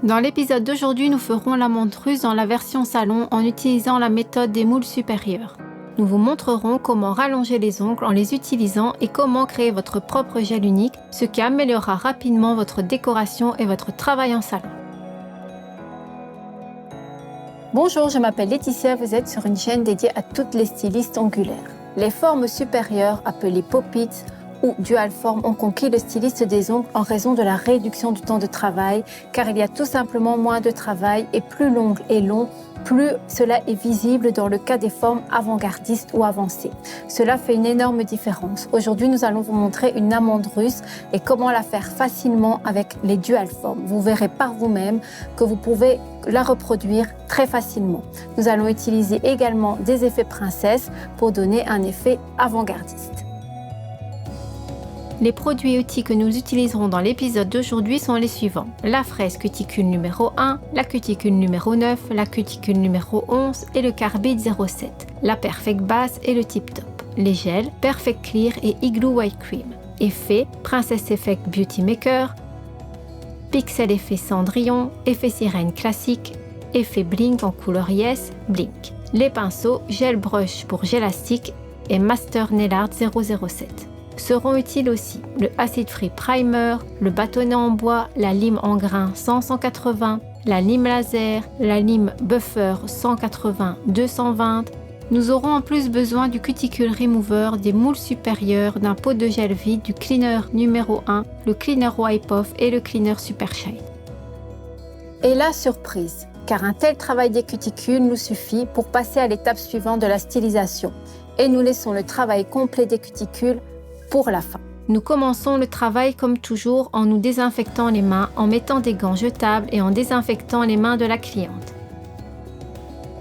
Dans l'épisode d'aujourd'hui, nous ferons la montre russe dans la version salon en utilisant la méthode des moules supérieurs. Nous vous montrerons comment rallonger les ongles en les utilisant et comment créer votre propre gel unique, ce qui améliorera rapidement votre décoration et votre travail en salon. Bonjour, je m'appelle Laetitia, vous êtes sur une chaîne dédiée à toutes les stylistes ongulaires. Les formes supérieures, appelées pop-its ou dual form, ont conquis le styliste des ongles en raison de la réduction du temps de travail, car il y a tout simplement moins de travail et plus l'ongle est long, plus cela est visible dans le cas des formes avant-gardistes ou avancées. Cela fait une énorme différence. Aujourd'hui, nous allons vous montrer une amande russe et comment la faire facilement avec les dual form. Vous verrez par vous-même que vous pouvez la reproduire très facilement. Nous allons utiliser également des effets princesse pour donner un effet avant-gardiste. Les produits et outils que nous utiliserons dans l'épisode d'aujourd'hui sont les suivants. La fraise cuticule numéro 1, la cuticule numéro 9, la cuticule numéro 11 et le carbide 07, la Perfect Base et le Tip Top, les gels Perfect Clear et Igloo White Cream, effet Princess Effect Beauty Maker, Pixel Effet Cendrillon, effet sirène classique, effet Blink en couleur Yes, Blink, les pinceaux Gel Brush pour Gelastic et Master Nail Art 007. Seront utiles aussi le Acid Free Primer, le bâtonnet en bois, la lime en grain 100-180, la lime laser, la lime buffer 180-220. Nous aurons en plus besoin du Cuticle Remover, des moules supérieurs, d'un pot de gel vide, du cleaner numéro 1, le cleaner Wipe Off et le cleaner Super Shine. Et la surprise, car un tel travail des cuticules nous suffit pour passer à l'étape suivante de la stylisation. Et nous laissons le travail complet des cuticules pour la fin. Nous commençons le travail comme toujours en nous désinfectant les mains, en mettant des gants jetables et en désinfectant les mains de la cliente.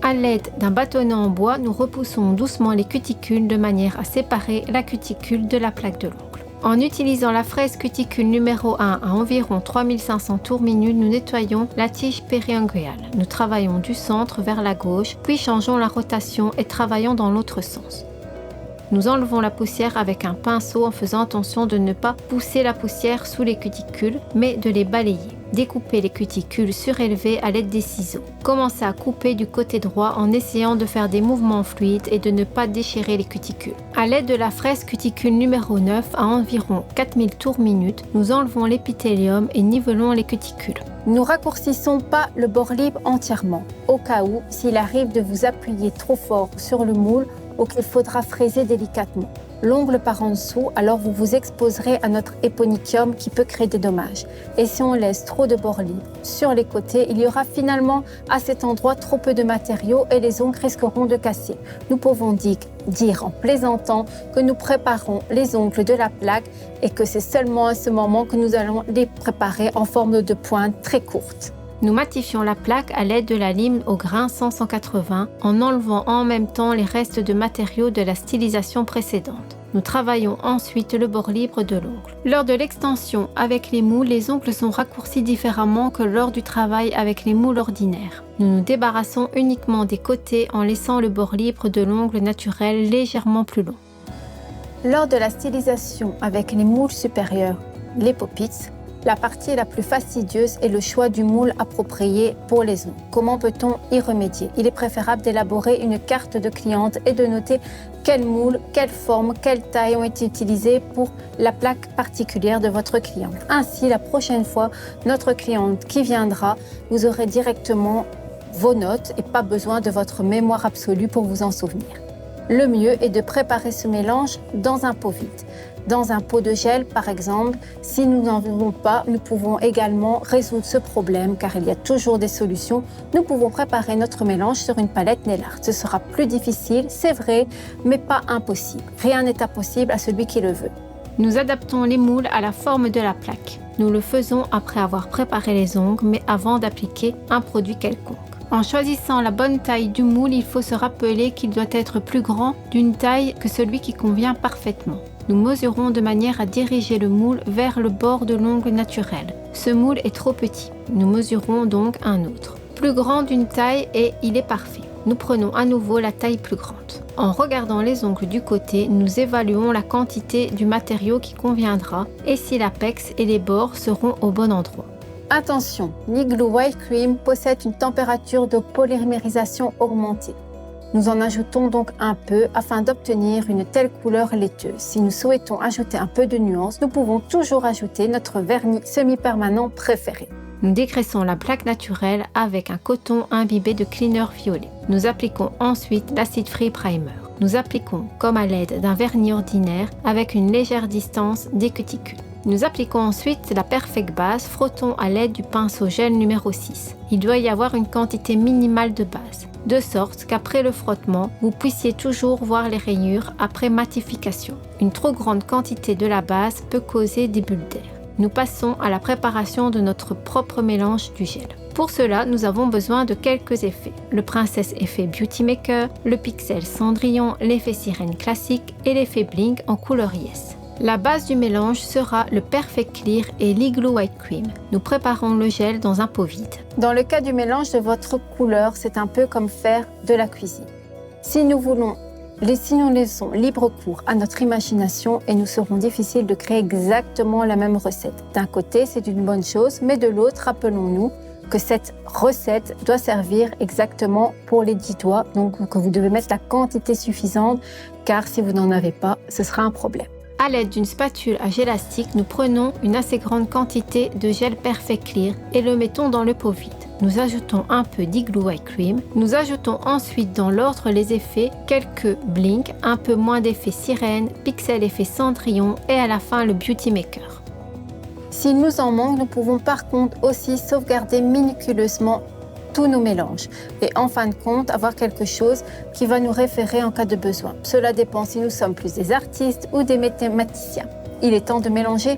À l'aide d'un bâtonnet en bois, nous repoussons doucement les cuticules de manière à séparer la cuticule de la plaque de l'ongle. En utilisant la fraise cuticule numéro 1 à environ 3500 tours minute, nous nettoyons la tige périunguale. Nous travaillons du centre vers la gauche, puis changeons la rotation et travaillons dans l'autre sens. Nous enlevons la poussière avec un pinceau en faisant attention de ne pas pousser la poussière sous les cuticules, mais de les balayer. Découpez les cuticules surélevées à l'aide des ciseaux. Commencez à couper du côté droit en essayant de faire des mouvements fluides et de ne pas déchirer les cuticules. À l'aide de la fraise cuticule numéro 9 à environ 4000 tours minute, nous enlevons l'épithélium et nivelons les cuticules. Nous raccourcissons pas le bord libre entièrement, au cas où s'il arrive de vous appuyer trop fort sur le moule ou qu'il faudra fraiser délicatement. L'ongle par en dessous, alors vous vous exposerez à notre éponychium qui peut créer des dommages. Et si on laisse trop de bords libres sur les côtés, il y aura finalement à cet endroit trop peu de matériaux et les ongles risqueront de casser. Nous pouvons dire en plaisantant que nous préparons les ongles de la plaque et que c'est seulement à ce moment que nous allons les préparer en forme de pointe très courte. Nous matifions la plaque à l'aide de la lime au grain 100-180 en enlevant en même temps les restes de matériaux de la stylisation précédente. Nous travaillons ensuite le bord libre de l'ongle. Lors de l'extension avec les moules, les ongles sont raccourcis différemment que lors du travail avec les moules ordinaires. Nous nous débarrassons uniquement des côtés en laissant le bord libre de l'ongle naturel légèrement plus long. Lors de la stylisation avec les moules supérieurs, les pop-its, la partie la plus fastidieuse est le choix du moule approprié pour les ongles. Comment peut-on y remédier? Il est préférable d'élaborer une carte de cliente et de noter quel moule, quelle forme, quelle taille ont été utilisées pour la plaque particulière de votre cliente. Ainsi, la prochaine fois, notre cliente qui viendra, vous aurez directement vos notes et pas besoin de votre mémoire absolue pour vous en souvenir. Le mieux est de préparer ce mélange dans un pot vide. Dans un pot de gel, par exemple, si nous n'en avons pas, nous pouvons également résoudre ce problème car il y a toujours des solutions. Nous pouvons préparer notre mélange sur une palette Nail Art. Ce sera plus difficile, c'est vrai, mais pas impossible. Rien n'est impossible à celui qui le veut. Nous adaptons les moules à la forme de la plaque. Nous le faisons après avoir préparé les ongles, mais avant d'appliquer un produit quelconque. En choisissant la bonne taille du moule, il faut se rappeler qu'il doit être plus grand d'une taille que celui qui convient parfaitement. Nous mesurons de manière à diriger le moule vers le bord de l'ongle naturel. Ce moule est trop petit. Nous mesurons donc un autre. Plus grand d'une taille et il est parfait. Nous prenons à nouveau la taille plus grande. En regardant les ongles du côté, nous évaluons la quantité du matériau qui conviendra et si l'apex et les bords seront au bon endroit. Attention, l'Igloo White Cream possède une température de polymérisation augmentée. Nous en ajoutons donc un peu afin d'obtenir une telle couleur laiteuse. Si nous souhaitons ajouter un peu de nuance, nous pouvons toujours ajouter notre vernis semi-permanent préféré. Nous dégraissons la plaque naturelle avec un coton imbibé de cleaner violet. Nous appliquons ensuite l'acide free primer. Nous appliquons comme à l'aide d'un vernis ordinaire avec une légère distance des cuticules. Nous appliquons ensuite la Perfect Base, frottons à l'aide du pinceau gel numéro 6. Il doit y avoir une quantité minimale de base, de sorte qu'après le frottement, vous puissiez toujours voir les rayures après matification. Une trop grande quantité de la base peut causer des bulles d'air. Nous passons à la préparation de notre propre mélange du gel. Pour cela, nous avons besoin de quelques effets. Le Princess Effet Beauty Maker, le Pixel Cendrillon, l'effet sirène classique et l'effet Blink en couleur Yes. La base du mélange sera le Perfect Clear et l'Igloo White Cream. Nous préparons le gel dans un pot vide. Dans le cas du mélange de votre couleur, c'est un peu comme faire de la cuisine. Si nous laissons libre cours à notre imagination et nous serons difficiles de créer exactement la même recette. D'un côté, c'est une bonne chose, mais de l'autre, rappelons-nous que cette recette doit servir exactement pour les 10 doigts, donc que vous devez mettre la quantité suffisante, car si vous n'en avez pas, ce sera un problème. À l'aide d'une spatule à gélastique, nous prenons une assez grande quantité de gel Perfect Clear et le mettons dans le pot vide. Nous ajoutons un peu d'Igloo White Cream. Nous ajoutons ensuite dans l'ordre les effets, quelques Blink, un peu moins d'effet sirène, Pixel Effet Cendrillon et à la fin le Beauty Maker. S'il nous en manque, nous pouvons par contre aussi sauvegarder minutieusement tous nos mélanges et en fin de compte avoir quelque chose qui va nous référer en cas de besoin. Cela dépend si nous sommes plus des artistes ou des mathématiciens. Il est temps de mélanger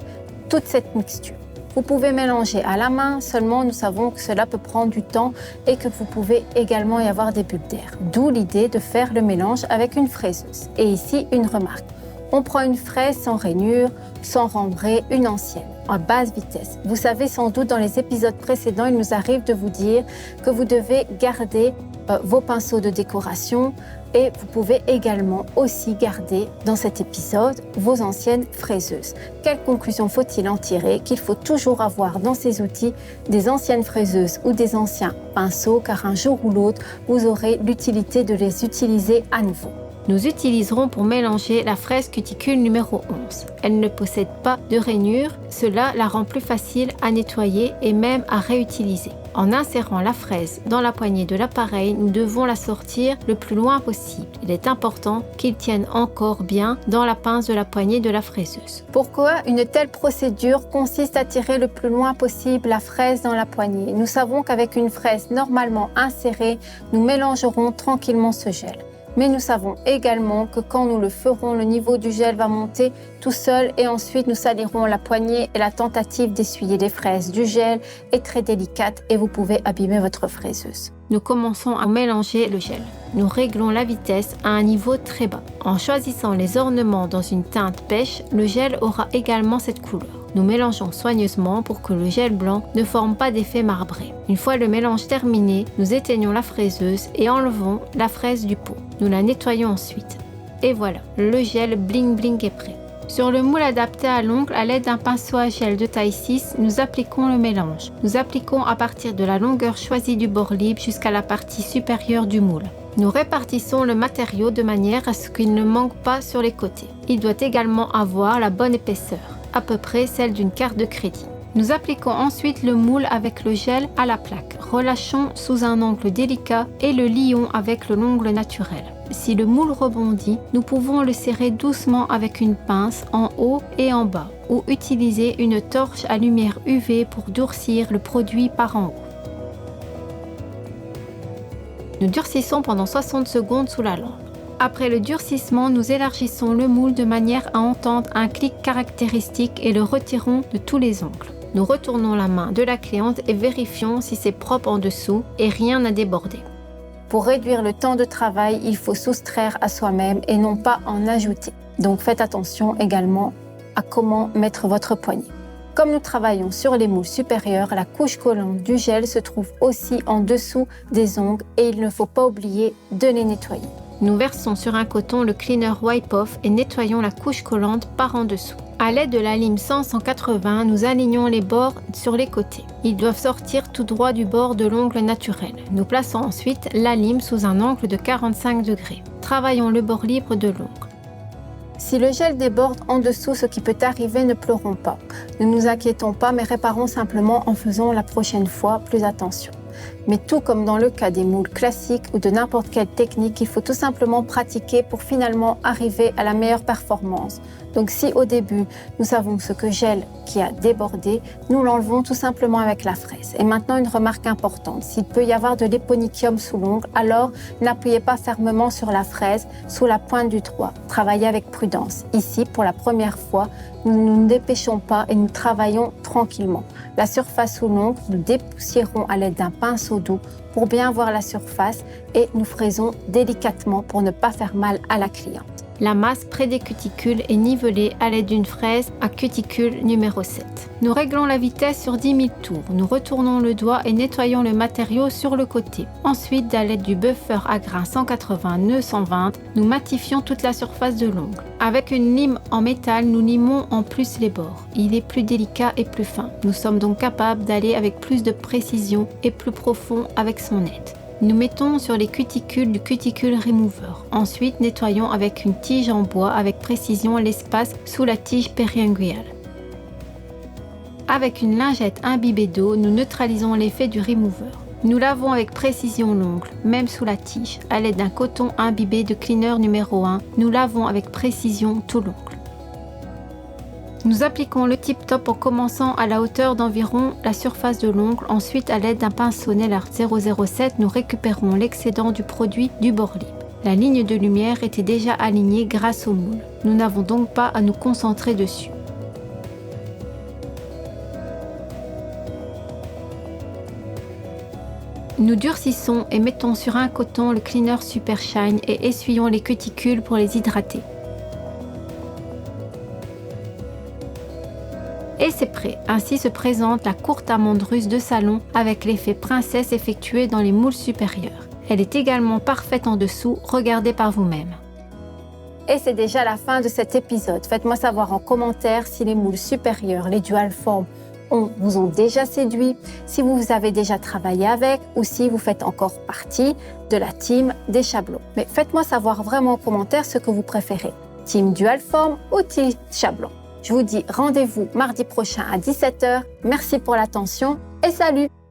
toute cette mixture. Vous pouvez mélanger à la main, seulement nous savons que cela peut prendre du temps et que vous pouvez également y avoir des bulles d'air. D'où l'idée de faire le mélange avec une fraiseuse. Et ici, une remarque. On prend une fraise sans rainure, sans rembrai, une ancienne, à basse vitesse. Vous savez sans doute dans les épisodes précédents, il nous arrive de vous dire que vous devez garder vos pinceaux de décoration et vous pouvez également aussi garder dans cet épisode vos anciennes fraiseuses. Quelle conclusion faut-il en tirer? Qu'il faut toujours avoir dans ces outils des anciennes fraiseuses ou des anciens pinceaux car un jour ou l'autre, vous aurez l'utilité de les utiliser à nouveau. Nous utiliserons pour mélanger la fraise cuticule numéro 11. Elle ne possède pas de rainure, cela la rend plus facile à nettoyer et même à réutiliser. En insérant la fraise dans la poignée de l'appareil, nous devons la sortir le plus loin possible. Il est important qu'il tienne encore bien dans la pince de la poignée de la fraiseuse. Pourquoi une telle procédure consiste à tirer le plus loin possible la fraise dans la poignée? Nous savons qu'avec une fraise normalement insérée, nous mélangerons tranquillement ce gel. Mais nous savons également que quand nous le ferons, le niveau du gel va monter tout seul et ensuite nous salirons la poignée et la tentative d'essuyer les fraises du gel est très délicate et vous pouvez abîmer votre fraiseuse. Nous commençons à mélanger le gel. Nous réglons la vitesse à un niveau très bas. En choisissant les ornements dans une teinte pêche, le gel aura également cette couleur. Nous mélangeons soigneusement pour que le gel blanc ne forme pas d'effet marbré. Une fois le mélange terminé, nous éteignons la fraiseuse et enlevons la fraise du pot. Nous la nettoyons ensuite. Et voilà, le gel Bling Bling est prêt. Sur le moule adapté à l'ongle, à l'aide d'un pinceau à gel de taille 6, nous appliquons le mélange. Nous appliquons à partir de la longueur choisie du bord libre jusqu'à la partie supérieure du moule. Nous répartissons le matériau de manière à ce qu'il ne manque pas sur les côtés. Il doit également avoir la bonne épaisseur, à peu près celle d'une carte de crédit. Nous appliquons ensuite le moule avec le gel à la plaque. Relâchons sous un angle délicat et le lions avec l'ongle naturel. Si le moule rebondit, nous pouvons le serrer doucement avec une pince en haut et en bas ou utiliser une torche à lumière UV pour durcir le produit par en haut. Nous durcissons pendant 60 secondes sous la lampe. Après le durcissement, nous élargissons le moule de manière à entendre un clic caractéristique et le retirons de tous les ongles. Nous retournons la main de la cliente et vérifions si c'est propre en dessous et rien n'a débordé. Pour réduire le temps de travail, il faut soustraire à soi-même et non pas en ajouter. Donc faites attention également à comment mettre votre poignée. Comme nous travaillons sur les moules supérieurs, la couche collante du gel se trouve aussi en dessous des ongles et il ne faut pas oublier de les nettoyer. Nous versons sur un coton le cleaner Wipe Off et nettoyons la couche collante par en dessous. À l'aide de la lime 100-180, nous alignons les bords sur les côtés. Ils doivent sortir tout droit du bord de l'ongle naturel. Nous plaçons ensuite la lime sous un angle de 45 degrés. Travaillons le bord libre de l'ongle. Si le gel déborde en dessous, ce qui peut arriver, ne pleurons pas. Ne nous inquiétons pas, mais réparons simplement en faisant la prochaine fois plus attention. Mais tout comme dans le cas des moules classiques ou de n'importe quelle technique, il faut tout simplement pratiquer pour finalement arriver à la meilleure performance. Donc si au début, nous savons ce que gel qui a débordé, nous l'enlevons tout simplement avec la fraise. Et maintenant, une remarque importante, s'il peut y avoir de l'éponychium sous l'ongle, alors n'appuyez pas fermement sur la fraise sous la pointe du doigt. Travaillez avec prudence. Ici, pour la première fois, nous ne nous dépêchons pas et nous travaillons tranquillement. La surface sous l'ongle, nous dépoussiérons à l'aide d'un pinceau doux pour bien voir la surface et nous fraisons délicatement pour ne pas faire mal à la cliente. La masse près des cuticules est nivelée à l'aide d'une fraise à cuticule numéro 7. Nous réglons la vitesse sur 10 000 tours. Nous retournons le doigt et nettoyons le matériau sur le côté. Ensuite, à l'aide du buffer à grains 180 nœuds 120, nous matifions toute la surface de l'ongle. Avec une lime en métal, nous limons en plus les bords. Il est plus délicat et plus fin. Nous sommes donc capables d'aller avec plus de précision et plus profond avec son aide. Nous mettons sur les cuticules du cuticule remover. Ensuite, nettoyons avec une tige en bois avec précision l'espace sous la tige périinguale. Avec une lingette imbibée d'eau, nous neutralisons l'effet du remover. Nous lavons avec précision l'ongle, même sous la tige. À l'aide d'un coton imbibé de cleaner numéro 1, nous lavons avec précision tout l'ongle. Nous appliquons le tip top en commençant à la hauteur d'environ la surface de l'ongle. Ensuite, à l'aide d'un pinceau Nellart 007, nous récupérons l'excédent du produit du bord libre. La ligne de lumière était déjà alignée grâce au moule. Nous n'avons donc pas à nous concentrer dessus. Nous durcissons et mettons sur un coton le cleaner Super Shine et essuyons les cuticules pour les hydrater. Et c'est prêt. Ainsi se présente la courte amande russe de salon avec l'effet princesse effectué dans les moules supérieurs. Elle est également parfaite en dessous, regardez par vous-même. Et c'est déjà la fin de cet épisode. Faites-moi savoir en commentaire si les moules supérieurs, les dual form, vous ont déjà séduit, si vous avez déjà travaillé avec ou si vous faites encore partie de la team des Chablons. Mais faites-moi savoir vraiment en commentaire ce que vous préférez. Team dual form ou team Chablon. Je vous dis rendez-vous mardi prochain à 17h. Merci pour l'attention et salut!